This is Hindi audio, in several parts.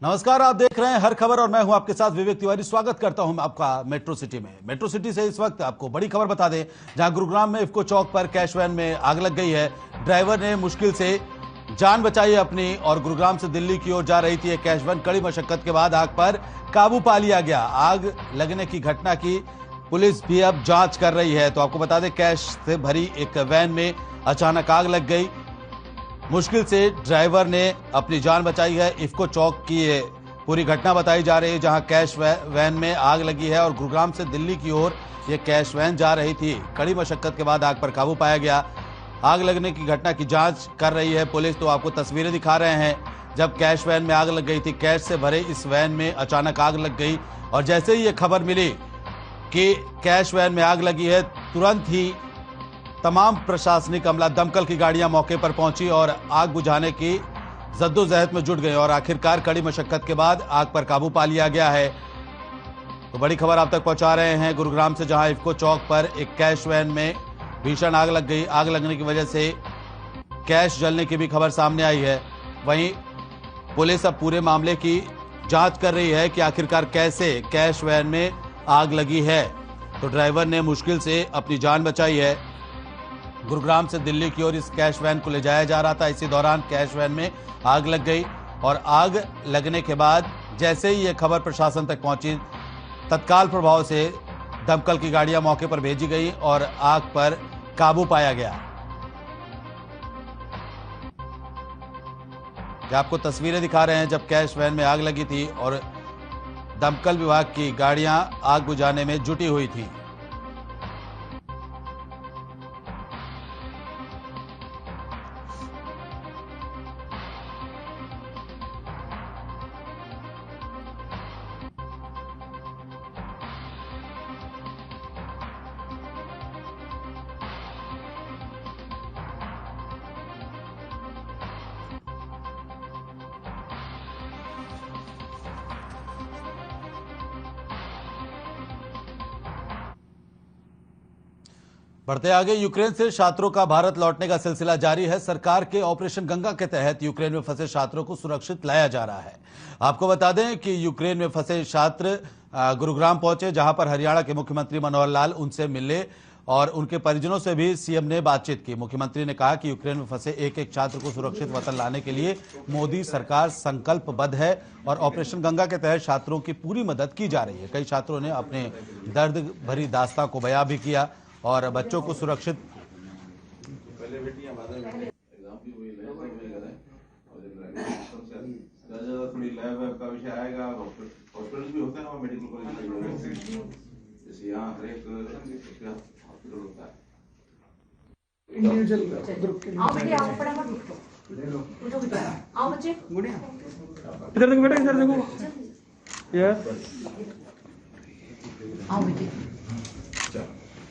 नमस्कार, आप देख रहे हैं हर खबर और मैं हूं आपके साथ विवेक तिवारी। स्वागत करता हूं आपका मेट्रो सिटी में। मेट्रो सिटी से इस वक्त आपको बड़ी खबर बता दें, जहां गुरुग्राम में इफ्को चौक पर कैश वैन में आग लग गई है। ड्राइवर ने मुश्किल से जान बचाई अपनी और गुरुग्राम से दिल्ली की ओर जा रही थी एक कैश वैन। कड़ी मशक्कत के बाद आग पर काबू पा लिया गया। आग लगने की घटना की पुलिस भी अब जांच कर रही है। तो आपको बता दें, कैश से भरी एक वैन में अचानक आग लग गई। मुश्किल से ड्राइवर ने अपनी जान बचाई है। इफ्को चौक की ये पूरी घटना बताई जा रही है, जहां कैश वैन में आग लगी है और गुरुग्राम से दिल्ली की ओर ये कैश वैन जा रही थी। कड़ी मशक्कत के बाद आग पर काबू पाया गया। आग लगने की घटना की जांच कर रही है पुलिस। तो आपको तस्वीरें दिखा रहे हैं, जब कैश वैन में आग लग गई थी। कैश से भरे इस वैन में अचानक आग लग गई और जैसे ही ये खबर मिली कि कैश वैन में आग लगी है, तुरंत ही तमाम प्रशासनिक अमला, दमकल की गाड़ियां मौके पर पहुंची और आग बुझाने की जद्दोजहद में जुट गए और आखिरकार कड़ी मशक्कत के बाद आग पर काबू पा लिया गया है। तो बड़ी खबर आप तक पहुंचा रहे हैं गुरुग्राम से, जहां इफ्को चौक पर एक कैश वैन में भीषण आग लग गई। आग लगने की वजह से कैश जलने की भी खबर सामने आई है। वहीं पुलिस अब पूरे मामले की जांच कर रही है कि आखिरकार कैसे कैश वैन में आग लगी है। तो ड्राइवर ने मुश्किल से अपनी जान बचाई है। गुरुग्राम से दिल्ली की ओर इस कैश वैन को ले जाया जा रहा था। इसी दौरान कैश वैन में आग लग गई और आग लगने के बाद जैसे ही यह खबर प्रशासन तक पहुंची, तत्काल प्रभाव से दमकल की गाड़ियां मौके पर भेजी गई और आग पर काबू पाया गया। आपको तस्वीरें दिखा रहे हैं जब कैश वैन में आग लगी थी और दमकल विभाग की गाड़ियां आग बुझाने में जुटी हुई थी। बढ़ते आगे, यूक्रेन से छात्रों का भारत लौटने का सिलसिला जारी है। सरकार के ऑपरेशन गंगा के तहत यूक्रेन में फंसे छात्रों को सुरक्षित लाया जा रहा है। आपको बता दें कि यूक्रेन में फंसे छात्र गुरुग्राम पहुंचे, जहां पर हरियाणा के मुख्यमंत्री मनोहर लाल उनसे मिले और उनके परिजनों से भी सीएम ने बातचीत की। मुख्यमंत्री ने कहा कि यूक्रेन में फंसे एक एक छात्र को सुरक्षित वतन लाने के लिए मोदी सरकार संकल्पबद्ध है और ऑपरेशन गंगा के तहत छात्रों की पूरी मदद की जा रही है। कई छात्रों ने अपने दर्द भरी दास्तां को बयां भी किया और बच्चों को सुरक्षित इधर देखो बेटा, इधर देखो यार।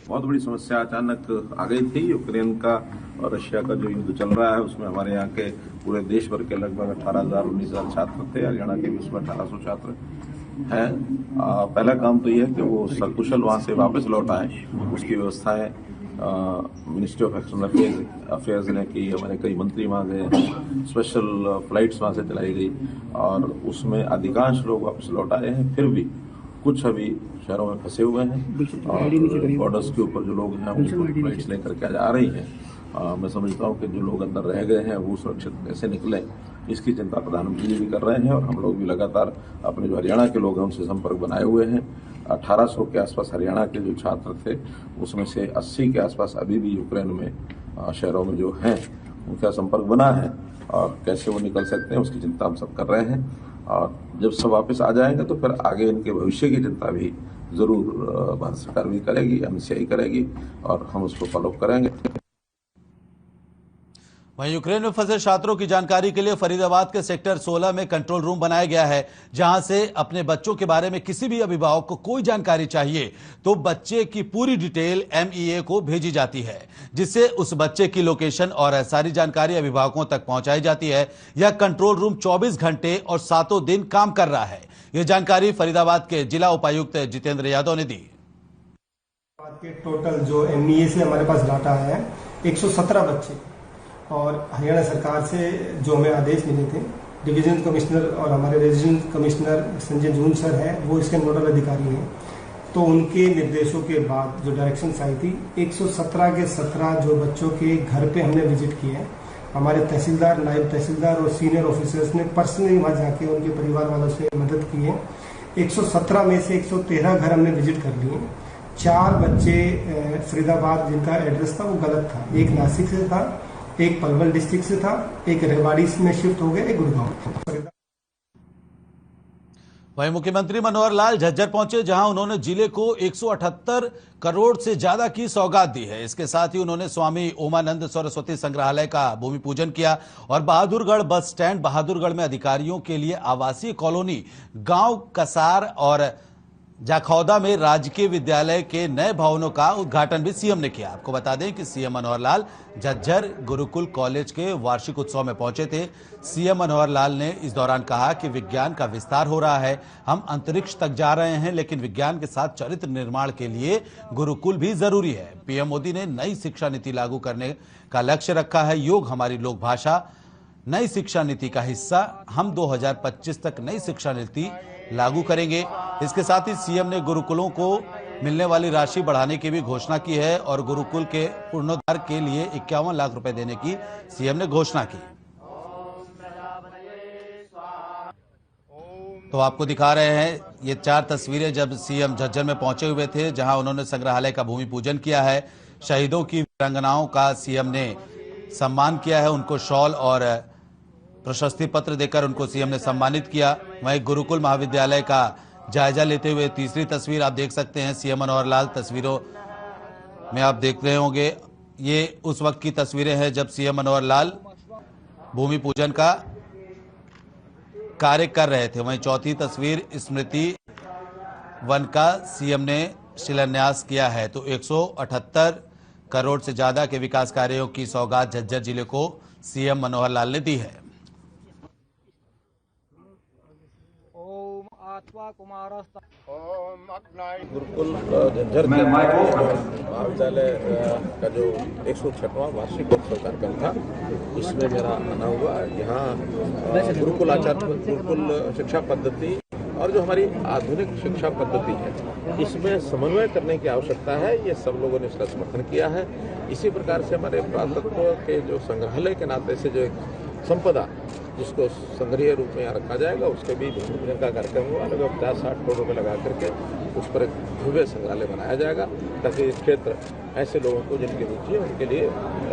बहुत बड़ी समस्या अचानक आ गई थी। यूक्रेन का और रशिया का जो युद्ध चल रहा है, उसमें हमारे यहाँ के पूरे देश भर के लगभग 18,000-19,000 छात्र थे। हरियाणा के भी उसमें 1800 छात्र हैं। पहला काम तो यह है कि वो सकुशल वहाँ से वापस लौट आए। उसकी व्यवस्थाएं मिनिस्ट्री ऑफ एक्सटर्नल अफेयर्स ने की। हमारे कई मंत्री वहाँ गए, स्पेशल फ्लाइट्स वहाँ से चलाई गई और उसमें अधिकांश लोग वापस लौट आए हैं। फिर भी कुछ अभी शहरों में फंसे हुए हैं और बॉर्डर्स के ऊपर जो लोग हैं उनको फ्लाइट्स लेकर के आ रही हैं। मैं समझता हूँ कि जो लोग अंदर रह गए हैं वो सुरक्षित कैसे निकलें, इसकी चिंता प्रधानमंत्री जी भी कर रहे हैं और हम लोग भी लगातार अपने जो हरियाणा के लोग हैं उनसे संपर्क बनाए हुए हैं। 1800 के आसपास हरियाणा के जो छात्र थे, उसमें से 80 के आसपास अभी भी यूक्रेन में शहरों में जो हैं उनका संपर्क बना है और कैसे वो निकल सकते हैं उसकी चिंता हम सब कर रहे हैं। और जब सब वापस आ जाएंगे तो फिर आगे इनके भविष्य की चिंता भी जरूर भारत सरकार भी करेगी, एमसीआई करेगी और हम उसको फॉलो करेंगे। वहीं यूक्रेन में फंसे छात्रों की जानकारी के लिए फरीदाबाद के सेक्टर 16 में कंट्रोल रूम बनाया गया है, जहां से अपने बच्चों के बारे में किसी भी अभिभावक को कोई जानकारी चाहिए तो बच्चे की पूरी डिटेल एमईए को भेजी जाती है, जिससे उस बच्चे की लोकेशन और सारी जानकारी अभिभावकों तक पहुंचाई जाती है। यह कंट्रोल रूम 24 घंटे और 7 दिन काम कर रहा है। यह जानकारी फरीदाबाद के जिला उपायुक्त जितेंद्र यादव ने दी। टोटल जो एमईए से हमारे पास डाटा है 117 बच्चे और हरियाणा सरकार से जो हमें आदेश मिले थे डिवीजन कमिश्नर और हमारे रेजिडेंट कमिश्नर संजय जून सर है, वो इसके नोडल अधिकारी हैं। तो उनके निर्देशों के बाद जो डायरेक्शंस आई थी, 117 के 17 जो बच्चों के घर पे हमने विजिट किए हैं। हमारे तहसीलदार, नायब तहसीलदार और सीनियर ऑफिसर्स ने पर्सनली वहाँ जाके उनके परिवार वालों से मदद की है। 117 में से 113 घर हमने विजिट कर लिए। 4 बच्चे फरीदाबाद जिनका एड्रेस था वो गलत था, एक नासिक से था, एक पलवल डिस्ट्रिक्ट से था, एक रेवाड़ी में शिफ्ट हो गया, एक गुड़गांव। वहीं मुख्यमंत्री मनोहर लाल झज्जर पहुंचे, जहां उन्होंने जिले को 178 करोड़ से ज्यादा की सौगात दी है। इसके साथ ही उन्होंने स्वामी ओमानंद सरस्वती संग्रहालय का भूमि पूजन किया और बहादुरगढ़ बस स्टैंड बहादुरगढ़ में अधिकारियों के लिए आवासीय कॉलोनी गांव कसार और जाखौदा में राजकीय विद्यालय के नए भवनों का उद्घाटन भी सीएम ने किया। आपको बता दें कि सीएम मनोहर लाल झज्जर गुरुकुल कॉलेज के वार्षिक उत्सव में पहुंचे थे। सीएम मनोहर लाल ने इस दौरान कहा कि विज्ञान का विस्तार हो रहा है, हम अंतरिक्ष तक जा रहे हैं, लेकिन विज्ञान के साथ चरित्र निर्माण के लिए गुरुकुल भी जरूरी है। पीएम मोदी ने नई शिक्षा नीति लागू करने का लक्ष्य रखा है। योग हमारी लोक भाषा नई शिक्षा नीति का हिस्सा, हम 2025 तक नई शिक्षा नीति लागू करेंगे। इसके साथ ही सीएम ने गुरुकुलों को मिलने वाली राशि बढ़ाने की भी घोषणा की है और गुरुकुल के पुनरुद्धार के लिए 51 लाख रुपए देने की सीएम ने घोषणा की। तो आपको दिखा रहे हैं ये 4 तस्वीरें जब सीएम झज्जर में पहुंचे हुए थे, जहां उन्होंने संग्रहालय का भूमि पूजन किया है। शहीदों की वीरांगनाओं का सीएम ने सम्मान किया है, उनको शॉल और प्रशस्ति पत्र देकर उनको सीएम ने सम्मानित किया। वहीं गुरुकुल महाविद्यालय का जायजा लेते हुए तीसरी तस्वीर आप देख सकते हैं। सीएम मनोहर लाल तस्वीरों में आप देख रहे होंगे, ये उस वक्त की तस्वीरें हैं जब सीएम मनोहर लाल भूमि पूजन का कार्य कर रहे थे। वहीं चौथी तस्वीर स्मृति वन का सीएम ने शिलान्यास किया है। तो 178 करोड़ से ज्यादा के विकास कार्यों की सौगात झज्जर जिले को सीएम मनोहर लाल ने दी है। गुरुकुल झज्जर के महाविद्यालय का जो 106वां वार्षिक उत्सव कार्यक्रम था, इसमें मेरा आना हुआ। यहाँ गुरुकुल आचार्य, गुरुकुल शिक्षा पद्धति और जो हमारी आधुनिक शिक्षा पद्धति है, इसमें समन्वय करने की आवश्यकता है। ये सब लोगों ने इसका समर्थन किया है। इसी प्रकार से हमारे पुरातत्व के जो संग्रहालय के नाते से जो एक संपदा जिसको संग्रहीय रूप में यहाँ रखा जाएगा, उसके भी भूमि पूजन का कार्यक्रम हुआ। लगभग 50-60 करोड़ रुपये लगा करके उस पर एक भव्य संग्रहालय बनाया जाएगा, ताकि इस क्षेत्र ऐसे लोगों को जिनकी रुचि है उनके लिए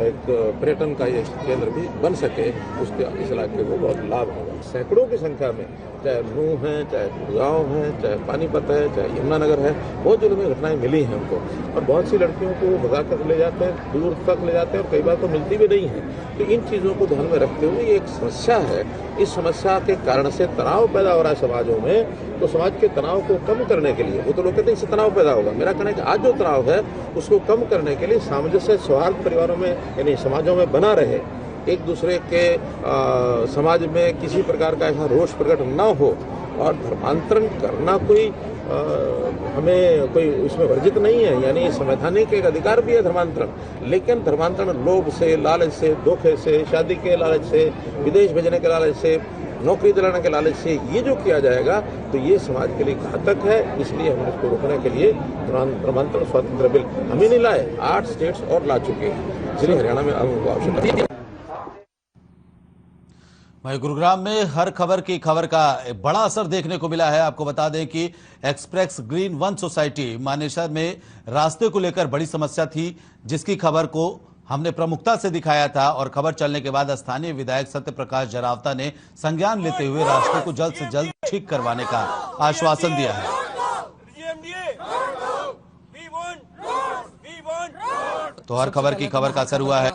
एक पर्यटन का ये केंद्र भी बन सके, उसके इस इलाके को बहुत लाभ होगा। सैकड़ों की संख्या में, चाहे नूह है, चाहे गाँव है, चाहे पानीपत है, चाहे यमुनानगर है, बहुत जगह में घटनाएं मिली हैं उनको। और बहुत सी लड़कियों को भगा कर ले जाते हैं, दूर तक ले जाते हैं और कई बार तो मिलती भी नहीं है। तो इन चीज़ों को ध्यान में रखते हुए ये एक समस्या है। इस समस्या के कारण से तनाव पैदा हो रहा है समाजों में। तो समाज के तनाव को कम करने के लिए, वो तो लोग कहते हैं इससे तनाव पैदा होगा, मेरा कहना है कि आज जो तनाव है उसको कम करने के लिए सामंजस्य, सौहार्द परिवारों में यानी समाजों में बना रहे, एक दूसरे के समाज में किसी प्रकार का ऐसा रोष प्रकट न हो। और धर्मांतरण करना कोई हमें कोई उसमें वर्जित नहीं है, यानी संवैधानिक एक अधिकार भी है धर्मांतरण। लेकिन धर्मांतरण लोभ से, लालच से, धोखे से, शादी के लालच से, विदेश भेजने के लालच से, नौकरी दिलाने के लालच से ये जो किया जाएगा तो ये समाज के लिए घातक है। इसलिए हम इसको रोकने के लिए धर्मांतरण स्वतंत्र बिल हम ही नहीं लाए, 8 स्टेट्स और ला चुके हैं, जिन्हें हरियाणा में आवश्यकता है। वहीं गुरुग्राम में हर खबर की खबर का बड़ा असर देखने को मिला है। आपको बता दें कि express green one society Manesar में रास्ते को लेकर बड़ी समस्या थी, जिसकी खबर को हमने प्रमुखता से दिखाया था और खबर चलने के बाद स्थानीय विधायक सत्य प्रकाश जरावता ने संज्ञान लेते हुए रास्ते को जल्द से जल्द ठीक करवाने का आश्वासन दिया है। तो हर खबर की खबर का असर हुआ है।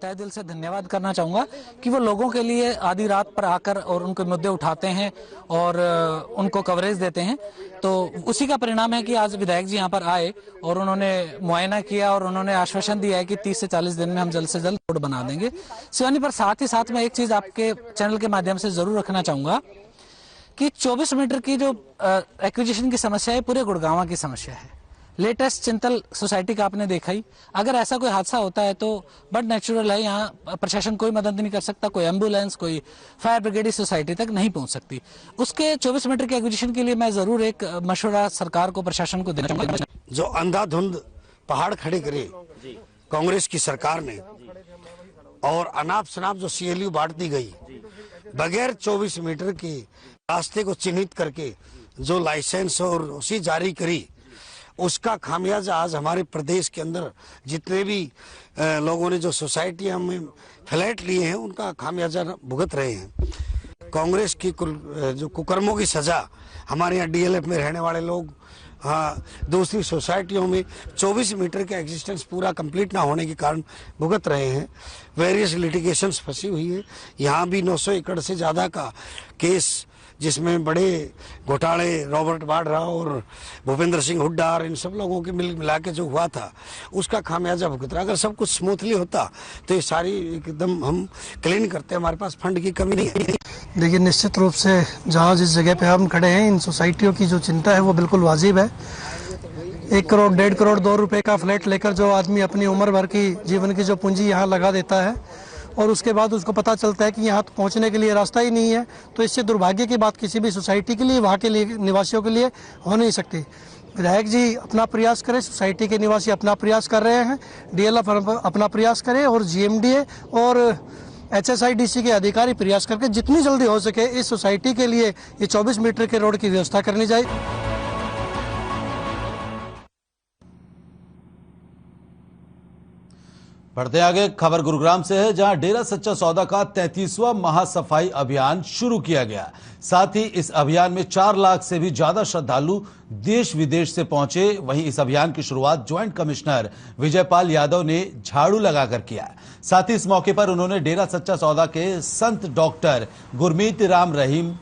तहे दिल से धन्यवाद करना चाहूंगा कि वो लोगों के लिए आधी रात पर आकर और उनके मुद्दे उठाते हैं और उनको कवरेज देते हैं। तो उसी का परिणाम है कि आज विधायक जी यहाँ पर आए और उन्होंने मुआयना किया और उन्होंने आश्वासन दिया है कि 30 से 40 दिन में हम जल्द से जल्द रोड बना देंगे। शिवानी, पर साथ ही साथ मैं एक चीज आपके चैनल के माध्यम से जरूर रखना चाहूंगा कि 24 मीटर की जो एक्विजिशन की समस्या है पूरे गुड़गांव की समस्या है, लेटेस्ट चिंतल सोसाइटी का आपने देखा ही, अगर ऐसा कोई हादसा होता है तो बट नेचुरल है, यहाँ प्रशासन कोई मदद नहीं कर सकता, कोई एम्बुलेंस, कोई फायर ब्रिगेड इस सोसाइटी तक नहीं पहुंच सकती। उसके 24 मीटर के एक्विजिशन के लिए मैं जरूर एक मशवरा सरकार को, प्रशासन को देना चाहूंगा। जो अंधाधुंध पहाड़ खड़े करे कांग्रेस की सरकार ने, और अनाप शनाप जो CLU बांट दी गई, बगैर 24 मीटर के रास्ते को चिन्हित करके जो लाइसेंस और उसी जारी करी, उसका खामियाजा आज हमारे प्रदेश के अंदर जितने भी लोगों ने जो सोसाइटियां में फ्लैट लिए हैं उनका खामियाजा भुगत रहे हैं। कांग्रेस की जो कुकर्मों की सजा हमारे यहाँ DLF में रहने वाले लोग, हाँ, दूसरी सोसाइटियों में 24 मीटर का एग्जिस्टेंस पूरा कंप्लीट ना होने के कारण भुगत रहे हैं। वेरियस लिटिगेशंस फंसी हुई है। यहाँ भी 900 एकड़ से ज्यादा का केस, जिसमें बड़े घोटाले रॉबर्ट वाड्रा और भूपेंद्र सिंह हुड्डा और इन सब लोगों के मिला के जो हुआ था, उसका खामियाजा भुगत रहा। अगर सब कुछ स्मूथली होता तो ये सारी एकदम हम क्लीन करते, हमारे पास फंड की कमी नहीं है। देखिए, निश्चित रूप से जहाँ जिस जगह पे हम खड़े हैं, इन सोसाइटियों की जो चिंता है वो बिल्कुल वाजिब है। 1 करोड़ 1.5 करोड़ 2 रुपए का फ्लैट लेकर जो आदमी अपनी उम्र भर की जीवन की जो पूंजी यहाँ लगा देता है और उसके बाद उसको पता चलता है कि यहाँ पहुँचने के लिए रास्ता ही नहीं है, तो इससे दुर्भाग्य की बात किसी भी सोसाइटी के लिए, वहाँ के लिए निवासियों के लिए हो नहीं सकती। विधायक जी अपना प्रयास करें, सोसाइटी के निवासी अपना प्रयास कर रहे हैं, DLF अपना प्रयास करे और GMDA और HSIDC के अधिकारी प्रयास करके जितनी जल्दी हो सके इस सोसाइटी के लिए ये 24 मीटर के रोड की व्यवस्था करनी चाहिए। बढ़ते आगे, खबर गुरुग्राम से है, जहां डेरा सच्चा सौदा का 33वां महासफाई अभियान शुरू किया गया। साथ ही इस अभियान में 4 लाख से भी ज्यादा श्रद्धालु देश विदेश से पहुंचे। वहीं इस अभियान की शुरुआत ज्वाइंट कमिश्नर विजयपाल यादव ने झाड़ू लगाकर किया। साथ ही इस मौके पर उन्होंने डेरा सच्चा सौदा के संत डॉक्टर गुरमीत राम रहीम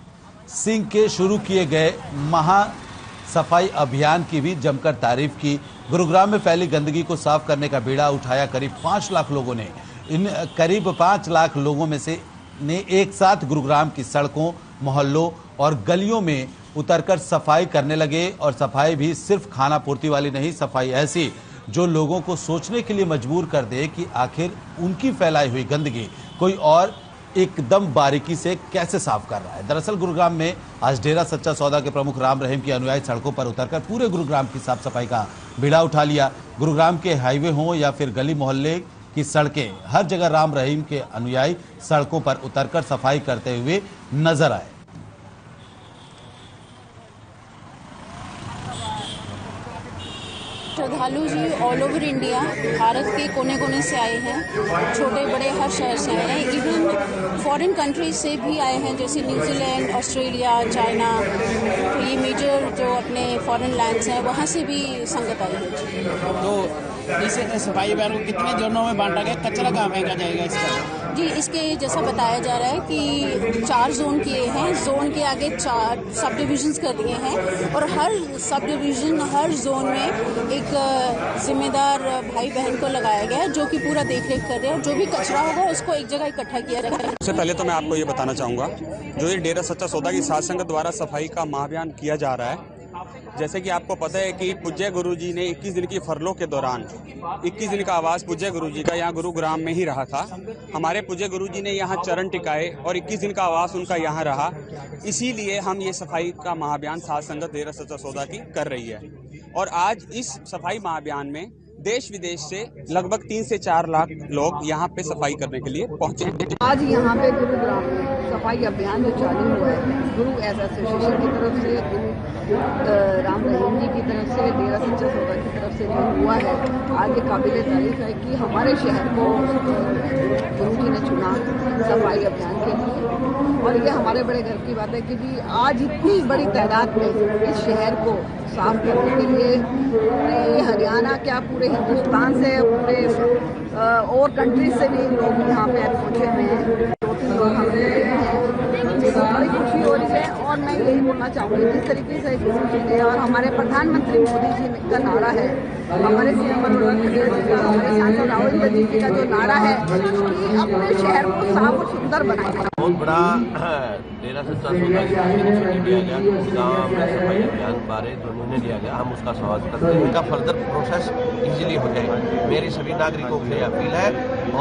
सिंह के शुरू किए गए महासफाई अभियान की भी जमकर तारीफ की। गुरुग्राम में फैली गंदगी को साफ करने का बीड़ा उठाया करीब 5 लाख लोगों ने। इन करीब 5 लाख लोगों में से ने एक साथ गुरुग्राम की सड़कों, मोहल्लों और गलियों में उतरकर सफाई करने लगे। और सफाई भी सिर्फ खाना पूर्ति वाली नहीं, सफाई ऐसी जो लोगों को सोचने के लिए मजबूर कर दे कि आखिर उनकी फैलाई हुई गंदगी कोई और एकदम बारीकी से कैसे साफ कर रहा है। दरअसल गुरुग्राम में आज डेरा सच्चा सौदा के प्रमुख राम रहीम की अनुयायी सड़कों पर उतरकर पूरे गुरुग्राम की साफ सफाई का बीड़ा उठा लिया। गुरुग्राम के हाईवे हों या फिर गली मोहल्ले की सड़कें, हर जगह राम रहीम के अनुयायी सड़कों पर उतरकर सफाई करते हुए नजर आए। श्रद्धालु जी ऑल ओवर इंडिया, भारत के कोने कोने से आए हैं, छोटे बड़े हर शहर से आए हैं, इवन फॉरेन कंट्रीज से भी आए हैं, जैसे न्यूजीलैंड, ऑस्ट्रेलिया, चाइना, तो ये मेजर जो अपने फॉरेन लैंड्स हैं वहाँ से भी संगत आई है। तो इस सफाई अभियान को कितने जोनों में बांटा गया, कचरा कहाँ फेंका जाएगा इसका? जी, इसके जैसा बताया जा रहा है कि 4 जोन किए हैं, जोन के आगे 4 सब डिविजन्स कर दिए हैं और हर सब डिवीजन, हर जोन में एक जिम्मेदार भाई बहन को लगाया गया है जो कि पूरा देखरेख कर रहे हैं और जो भी कचरा होगा उसको एक जगह इकट्ठा किया जाएगा। सबसे पहले तो मैं आपको ये बताना चाहूँगा, जो ये डेरा सच्चा सौदा की साध संगत द्वारा सफाई का महाअभियान किया जा रहा है, जैसे कि आपको पता है कि पूज्य गुरुजी ने 21 दिन की फरलों के दौरान 21 दिन का आवास पूज्य गुरुजी का यहाँ गुरुग्राम में ही रहा था। हमारे पूज्य गुरुजी ने यहाँ चरण टिकाए और 21 दिन का आवास उनका यहाँ रहा। इसीलिए हम ये सफाई का महाअभियान साध संगत डेरा सच्चा सौदा की कर रही है। और आज इस सफाई महाअभियान में देश विदेश से लगभग 3 से 4 लाख लोग यहाँ पे सफाई करने के लिए पहुँचे। आज यहाँ पे गुरुग्राम में सफाई अभियान जो चालू हुआ है, गुरु एसोसिएशन की तरफ से, गुरु राम रहीम जी की तरफ से, डेरा सच्चा सौदा की तरफ से जो हुआ है, आगे काबिल तारीफ है कि हमारे शहर को गुरु जी ने चुना सफाई अभियान के लिए। और ये हमारे बड़े गर्व की बात है कि भी आज इतनी बड़ी तादाद में इस शहर को साफ करने के लिए पूरे हरियाणा, क्या पूरे हिंदुस्तान से, पूरे और कंट्रीज से भी लोग यहाँ पे पहुँचे हुए हैं। 2-3 लोग हमने मुझे बड़ी खुशी हो रही है। और और मैं यही बोलना चाहूँगी, जिस तरीके से गुरु जी ने और हमारे प्रधानमंत्री मोदी जी का नारा है, हमारे सीएम हमारे सांसद राहुल गांधी जी का जो नारा है कि अपने शहर को साफ और सुंदर बनाए। बहुत बड़ा डेरा सच्चा सौदा लिया गया, गाँव में सफाई अभियान बारे जो निर्णय लिया गया, हम उसका स्वागत करते हैं। इनका फर्दर प्रोसेस इजीली हो जाए, मेरी सभी नागरिकों से अपील है।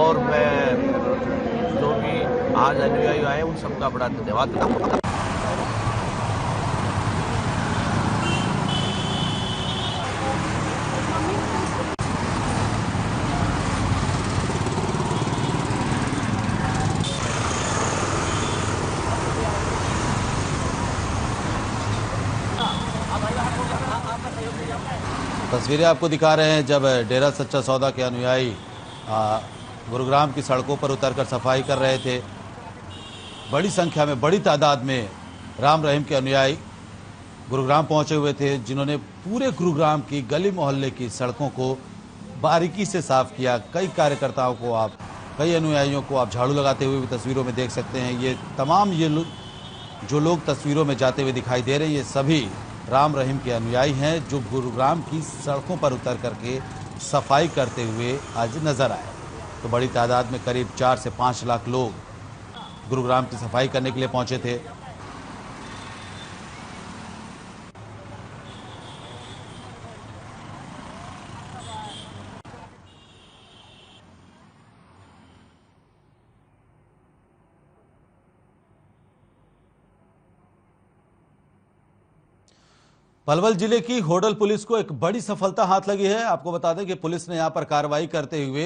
और मैं जो भी आज अनुयायी आए उन सबका बड़ा धन्यवाद करता हूँ। तस्वीरें आपको दिखा रहे हैं जब डेरा सच्चा सौदा के अनुयायी गुरुग्राम की सड़कों पर उतरकर सफाई कर रहे थे। बड़ी संख्या में, बड़ी तादाद में राम रहीम के अनुयायी गुरुग्राम पहुंचे हुए थे, जिन्होंने पूरे गुरुग्राम की गली मोहल्ले की सड़कों को बारीकी से साफ किया। कई कार्यकर्ताओं को आप, कई अनुयायियों को आप झाड़ू लगाते हुए भी तस्वीरों में देख सकते हैं। ये तमाम जो लोग तस्वीरों में जाते हुए दिखाई दे रहे हैं, ये सभी राम रहीम के अनुयायी हैं, जो गुरुग्राम की सड़कों पर उतर करके सफाई करते हुए आज नजर आए। तो बड़ी तादाद में करीब 4 से 5 लाख लोग गुरुग्राम की सफाई करने के लिए पहुंचे थे। पलवल जिले की होडल पुलिस को एक बड़ी सफलता हाथ लगी है। आपको बता दें कि पुलिस ने यहां पर कार्रवाई करते हुए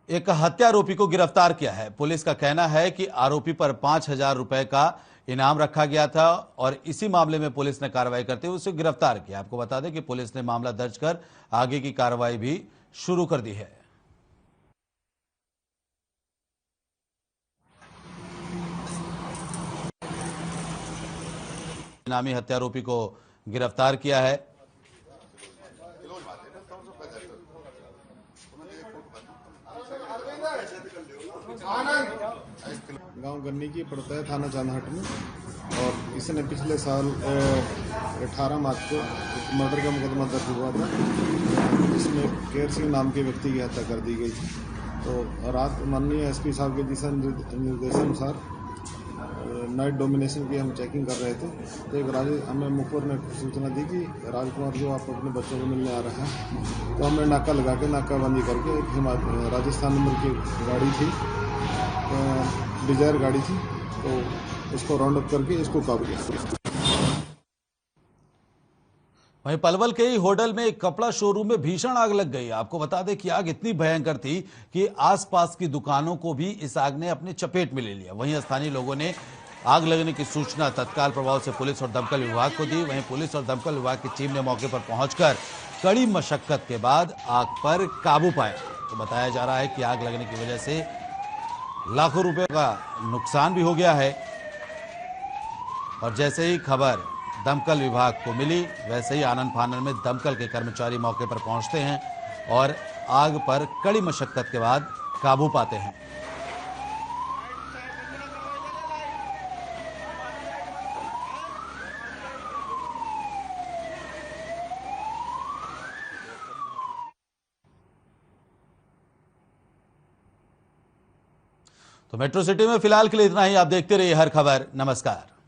एक हत्यारोपी को गिरफ्तार किया है। पुलिस का कहना है कि आरोपी पर 5,000 रुपए का इनाम रखा गया था और इसी मामले में पुलिस ने कार्रवाई करते हुए उसे गिरफ्तार किया। आपको बता दें कि पुलिस ने मामला दर्ज कर आगे की कार्रवाई भी शुरू कर दी है। इनामी हत्यारोपी को गिरफ्तार किया है। गांव गन्नी की पड़ता है, थाना चांदहट में, और इसने पिछले साल 18 मार्च को मर्डर का मुकदमा दर्ज हुआ था, जिसमें केर सिंह नाम के व्यक्ति की हत्या कर दी गई थी। तो रात माननीय एसपी साहब के दिशा निर्देशानुसार नाइट डोमिनेशन की हम चेकिंग कर रहे थे, तो एक हमें मुखबिर ने सूचना दी कि राजकुमार जो आप अपने बच्चों को मिलने आ रहे हैं। तो हमने नाका लगा के नाकाबंदी करके एक राजस्थान नंबर की गाड़ी थी, डिजायर गाड़ी थी, तो उसको राउंड अप करके इसको काबू किया। वहीं पलवल के ही होडल में एक कपड़ा शोरूम में भीषण आग लग गई। आपको बता दें कि आग इतनी भयंकर थी कि आसपास की दुकानों को भी इस आग ने अपने चपेट में ले लिया। वहीं स्थानीय लोगों ने आग लगने की सूचना तत्काल प्रभाव से पुलिस और दमकल विभाग को दी। वहीं पुलिस और दमकल विभाग की टीम ने मौके पर पहुंचकर कड़ी मशक्कत के बाद आग पर काबू पाया। तो बताया जा रहा है कि आग लगने की वजह से लाखों रुपए का नुकसान भी हो गया है। और जैसे ही खबर दमकल विभाग को मिली, वैसे ही आनन फानन में दमकल के कर्मचारी मौके पर पहुंचते हैं और आग पर कड़ी मशक्कत के बाद काबू पाते हैं। तो मेट्रो सिटी में फिलहाल के लिए इतना ही। आप देखते रहिए हर खबर। नमस्कार।